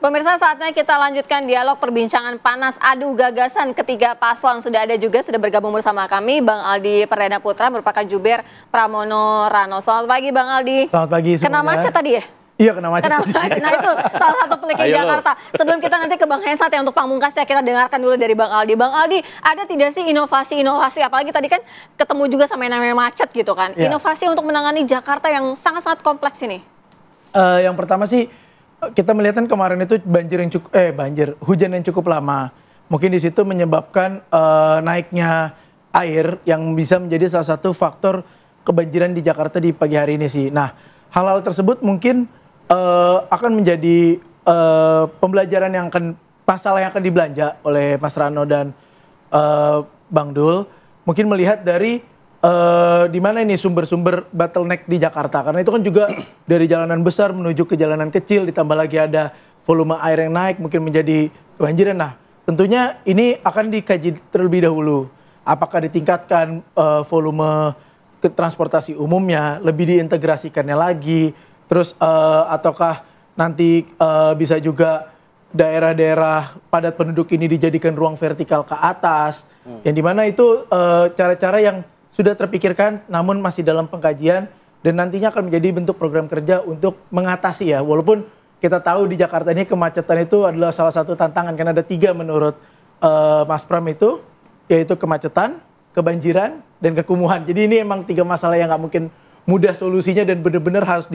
Pemirsa, saatnya kita lanjutkan dialog perbincangan panas adu gagasan ketiga paslon. Sudah bergabung bersama kami Bang Aldi Perdana Putra, merupakan jubir Pramono Rano. Selamat pagi Bang Aldi. Selamat pagi semuanya. Kena macet tadi ya? Iya, kena macet. Nah itu salah satu peliknya Jakarta. Sebelum kita nanti ke Bang Hensat ya, untuk pamungkasnya kita dengarkan dulu dari Bang Aldi. Bang Aldi, ada tidak sih inovasi-inovasi, apalagi tadi kan ketemu juga sama yang namanya macet gitu kan. Ya. Inovasi untuk menangani Jakarta yang sangat-sangat kompleks ini. Yang pertama sih, kita melihat kan kemarin itu hujan yang cukup lama. Mungkin di situ menyebabkan naiknya air yang bisa menjadi salah satu faktor kebanjiran di Jakarta di pagi hari ini sih. Nah, hal-hal tersebut mungkin akan menjadi pembelajaran masalah yang akan dibelanja oleh Mas Rano dan Bang Dul. Mungkin melihat dari di mana ini sumber-sumber bottleneck di Jakarta, karena itu kan juga dari jalanan besar menuju ke jalanan kecil, ditambah lagi ada volume air yang naik mungkin menjadi kebanjiran. Nah, tentunya ini akan dikaji terlebih dahulu, apakah ditingkatkan volume ke transportasi umumnya, lebih diintegrasikannya lagi, terus ataukah nanti bisa juga daerah-daerah padat penduduk ini dijadikan ruang vertikal ke atas, yang dimana itu cara-cara yang sudah terpikirkan namun masih dalam pengkajian dan nantinya akan menjadi bentuk program kerja untuk mengatasi ya. Walaupun kita tahu di Jakarta ini kemacetan itu adalah salah satu tantangan, karena ada 3 menurut Mas Pram itu, yaitu kemacetan, kebanjiran, dan kekumuhan. Jadi ini emang 3 masalah yang nggak mungkin mudah solusinya dan benar-benar harus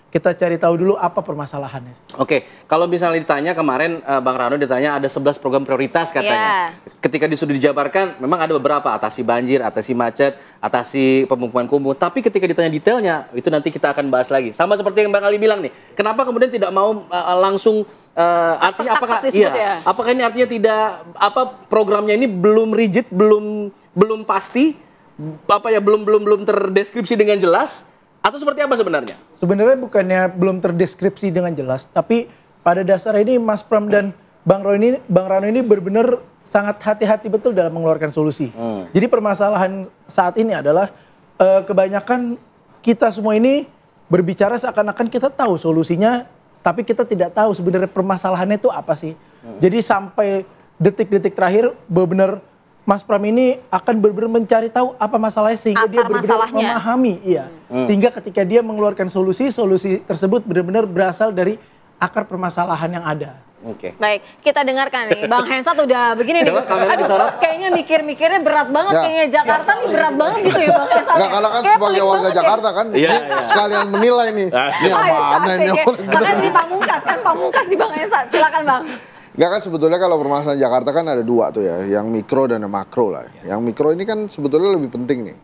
kita cari tahu dulu apa permasalahannya. Oke, kalau misalnya ditanya kemarin Bang Rano ditanya ada 11 program prioritas katanya. Ketika sudah dijabarkan memang ada beberapa, atasi banjir, atasi macet, atasi pemukiman kumuh. Tapi ketika ditanya detailnya itu nanti kita akan bahas lagi. Sama seperti yang Bang Ali bilang nih. Kenapa kemudian tidak mau langsung artinya apakah ini artinya tidak programnya ini belum rigid, belum pasti, belum terdeskripsi dengan jelas? Atau seperti apa sebenarnya? Sebenarnya bukannya belum terdeskripsi dengan jelas, tapi pada dasar ini Mas Pram dan Bang Rano ini benar-benar sangat hati-hati betul dalam mengeluarkan solusi. Jadi permasalahan saat ini adalah kebanyakan kita semua ini berbicara seakan-akan kita tahu solusinya, tapi kita tidak tahu sebenarnya permasalahannya itu apa sih. Jadi sampai detik-detik terakhir benar-benar Mas Pram ini akan benar-benar mencari tahu apa masalahnya sehingga dia benar-benar memahami, sehingga ketika dia mengeluarkan solusi tersebut benar-benar berasal dari akar permasalahan yang ada. Oke. Baik, kita dengarkan nih. Bang Hensat udah begini nih. Kayaknya mikirnya berat banget, kayaknya Jakarta nih berat banget gitu ya Bang Hensat. Enggak, karena kan sebagai warga Jakarta kan sekalian menilai nih. Ini mana ini? Bahkan di pamungkas di Bang Hensat. Silakan Bang. Enggak, kan sebetulnya kalau permasalahan Jakarta kan ada 2 tuh ya, yang mikro dan yang makro lah. Yang mikro ini kan sebetulnya lebih penting nih.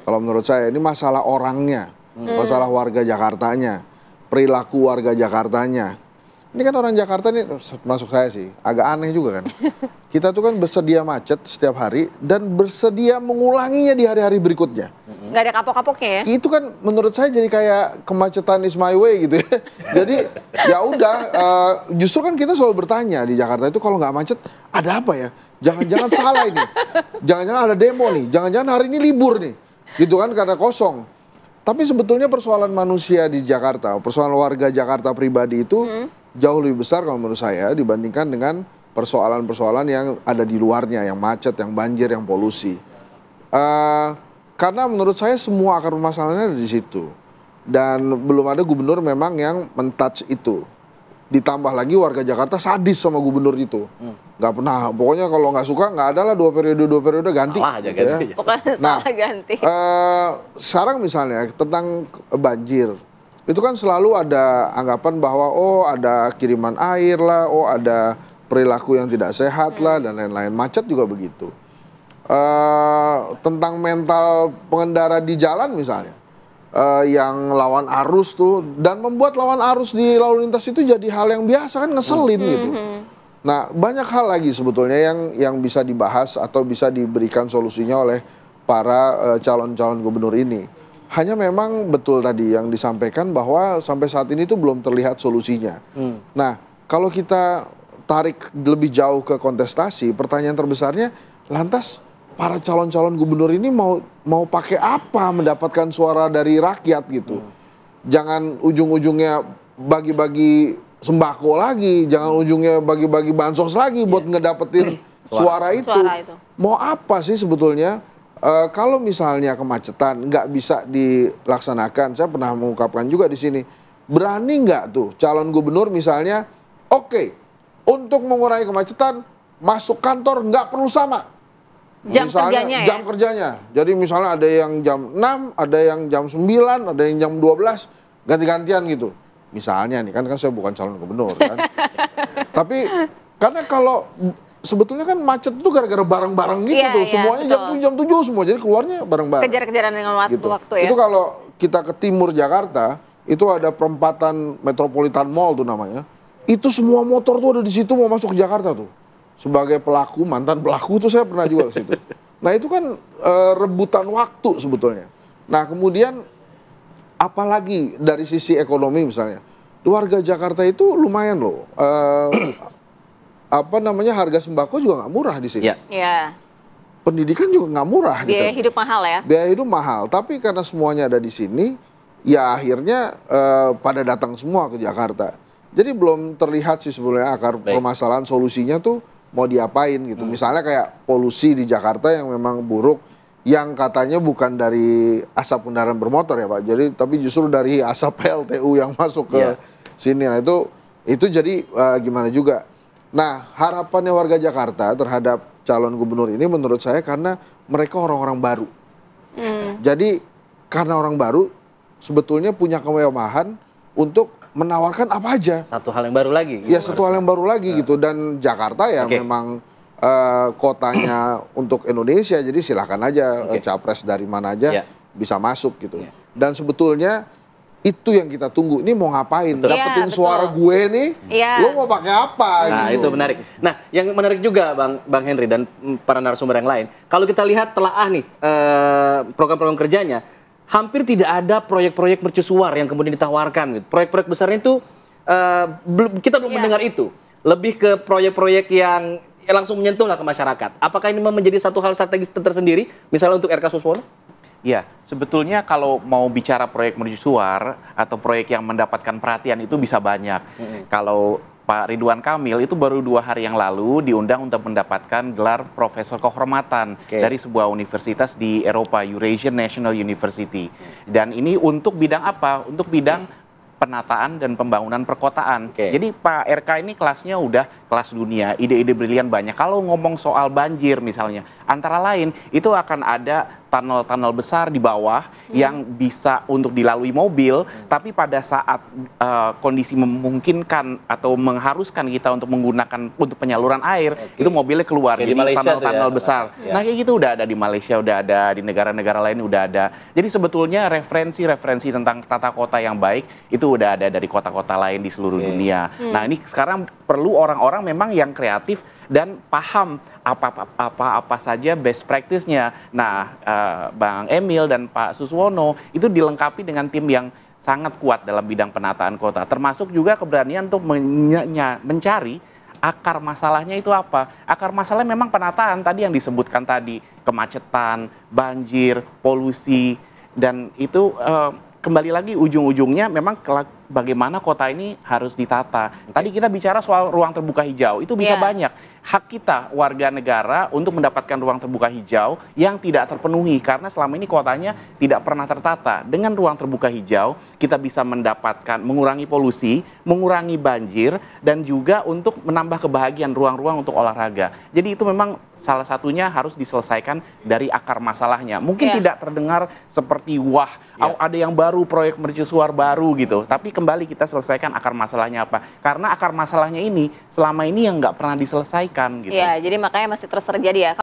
Kalau menurut saya ini masalah orangnya, masalah warga Jakartanya, perilaku warga Jakartanya. Ini kan orang Jakarta nih, masuk saya sih, agak aneh juga kan. Kita tuh kan bersedia macet setiap hari dan bersedia mengulanginya di hari-hari berikutnya. Nggak ada kapok-kapoknya ya? Itu kan menurut saya jadi kayak kemacetan is my way gitu ya. Jadi ya udah, justru kan kita selalu bertanya di Jakarta itu kalau nggak macet ada apa ya? Jangan-jangan salah ini, jangan-jangan ada demo nih, jangan-jangan hari ini libur nih, gitu kan karena kosong. Tapi sebetulnya persoalan manusia di Jakarta, persoalan warga Jakarta pribadi itu jauh lebih besar kalau menurut saya dibandingkan dengan persoalan-persoalan yang ada di luarnya, yang macet, yang banjir, yang polusi. Karena menurut saya semua akar permasalahannya ada di situ. Dan belum ada gubernur memang yang men-touch itu. Ditambah lagi warga Jakarta sadis sama gubernur itu. Nggak pernah, pokoknya kalau nggak suka nggak ada lah 2 periode ganti. Salah aja ganti. Ya. Pokoknya salah ganti. Sekarang misalnya tentang banjir. Itu kan selalu ada anggapan bahwa ada kiriman air lah, ada perilaku yang tidak sehat lah, dan lain-lain. Macet juga begitu. Tentang mental pengendara di jalan misalnya, yang lawan arus tuh, dan membuat lawan arus di lalu lintas itu jadi hal yang biasa kan, ngeselin gitu. Nah, banyak hal lagi sebetulnya yang bisa dibahas atau bisa diberikan solusinya oleh para calon-calon gubernur ini. Hanya memang betul tadi yang disampaikan bahwa sampai saat ini tuh belum terlihat solusinya. Nah, kalau kita tarik lebih jauh ke kontestasi, pertanyaan terbesarnya, lantas para calon-calon gubernur ini mau pakai apa mendapatkan suara dari rakyat gitu? Jangan ujung-ujungnya bagi-bagi sembako lagi, jangan ujungnya bagi-bagi bansos lagi buat ngedapetin suara itu. Mau apa sih sebetulnya? Kalau misalnya kemacetan nggak bisa dilaksanakan, saya pernah mengungkapkan juga di sini, berani nggak tuh calon gubernur misalnya, oke, untuk mengurangi kemacetan, masuk kantor nggak perlu sama. Jam Misalnya, kerjanya jam kerjanya. Jadi misalnya ada yang jam 6, ada yang jam 9, ada yang jam 12, ganti-gantian gitu. Misalnya nih, kan saya bukan calon gubernur kan. Tapi karena kalau sebetulnya kan macet itu gara-gara bareng-bareng gitu tuh. Semuanya jam 7 semua, jadi keluarnya bareng-bareng. Kejar-kejaran dengan waktu ya. Itu kalau kita ke timur Jakarta, itu ada perempatan Metropolitan Mall tuh namanya. Itu semua motor tuh ada di situ mau masuk ke Jakarta tuh. Sebagai pelaku, mantan pelaku tuh saya pernah juga ke situ. Nah itu kan rebutan waktu sebetulnya. Nah kemudian apalagi dari sisi ekonomi misalnya, warga Jakarta itu lumayan loh. Harga sembako juga nggak murah di sini. Iya. Pendidikan juga nggak murah di sini. Biaya hidup mahal ya. Biaya hidup mahal, tapi karena semuanya ada di sini, ya akhirnya pada datang semua ke Jakarta. Jadi belum terlihat sih sebenarnya akar permasalahan, solusinya tuh mau diapain gitu. Misalnya kayak polusi di Jakarta yang memang buruk, yang katanya bukan dari asap kendaraan bermotor ya Pak, jadi tapi justru dari asap PLTU yang masuk ke sini. Nah itu jadi gimana juga. Nah harapannya warga Jakarta terhadap calon gubernur ini menurut saya karena mereka orang-orang baru. Jadi karena orang baru sebetulnya punya kemewahan untuk menawarkan apa aja. Satu hal yang baru lagi. Ya satu hal yang baru lagi gitu. Dan Jakarta ya memang kotanya untuk Indonesia, jadi silakan aja capres dari mana aja bisa masuk gitu. Dan sebetulnya itu yang kita tunggu. Ini mau ngapain? Dapetin suara gue nih, lo mau pakai apa? Nah gitu. itu menarik. Nah yang menarik juga Bang Henry dan para narasumber yang lain, kalau kita lihat telaah nih program-program kerjanya, hampir tidak ada proyek-proyek mercusuar yang kemudian ditawarkan. Gitu. Proyek-proyek besarnya itu kita belum mendengar itu. Lebih ke proyek-proyek yang langsung menyentuh lah ke masyarakat. Apakah ini menjadi satu hal strategis tersendiri, misalnya untuk RK Suswono? Ya, sebetulnya kalau mau bicara proyek mercusuar atau proyek yang mendapatkan perhatian itu bisa banyak. Kalau Pak Ridwan Kamil itu baru 2 hari yang lalu diundang untuk mendapatkan gelar Profesor Kehormatan dari sebuah universitas di Eropa, Eurasian National University. Dan ini untuk bidang apa? Untuk bidang penataan dan pembangunan perkotaan. Jadi Pak RK ini kelasnya udah kelas dunia, ide-ide brilian banyak. Kalau ngomong soal banjir misalnya, antara lain itu akan ada tunnel-tunnel besar di bawah yang bisa untuk dilalui mobil, tapi pada saat kondisi memungkinkan atau mengharuskan kita untuk menggunakan untuk penyaluran air, itu mobilnya keluar. Jadi tunnel-tunnel besar. Nah kayak gitu udah ada di Malaysia, udah ada di negara-negara lain, udah ada. Jadi sebetulnya referensi-referensi tentang tata kota yang baik itu udah ada dari kota-kota lain di seluruh dunia. Nah ini sekarang perlu orang-orang memang yang kreatif dan paham apa saja best practice-nya. Nah, Bang Emil dan Pak Suswono itu dilengkapi dengan tim yang sangat kuat dalam bidang penataan kota. Termasuk juga keberanian untuk mencari akar masalahnya itu apa. Akar masalah memang penataan tadi yang disebutkan tadi. Kemacetan, banjir, polusi, dan itu kembali lagi ujung-ujungnya memang bagaimana kota ini harus ditata. Tadi kita bicara soal ruang terbuka hijau, itu bisa banyak. Hak kita warga negara untuk mendapatkan ruang terbuka hijau yang tidak terpenuhi karena selama ini kotanya tidak pernah tertata. Dengan ruang terbuka hijau kita bisa mendapatkan mengurangi polusi, mengurangi banjir dan juga untuk menambah kebahagiaan ruang-ruang untuk olahraga. Jadi itu memang salah satunya harus diselesaikan dari akar masalahnya. Mungkin tidak terdengar seperti wah, ada yang baru proyek mercusuar baru gitu. Tapi kembali kita selesaikan akar masalahnya apa? Karena akar masalahnya ini selama ini yang nggak pernah diselesaikan gitu. Iya, jadi makanya masih terus terjadi ya.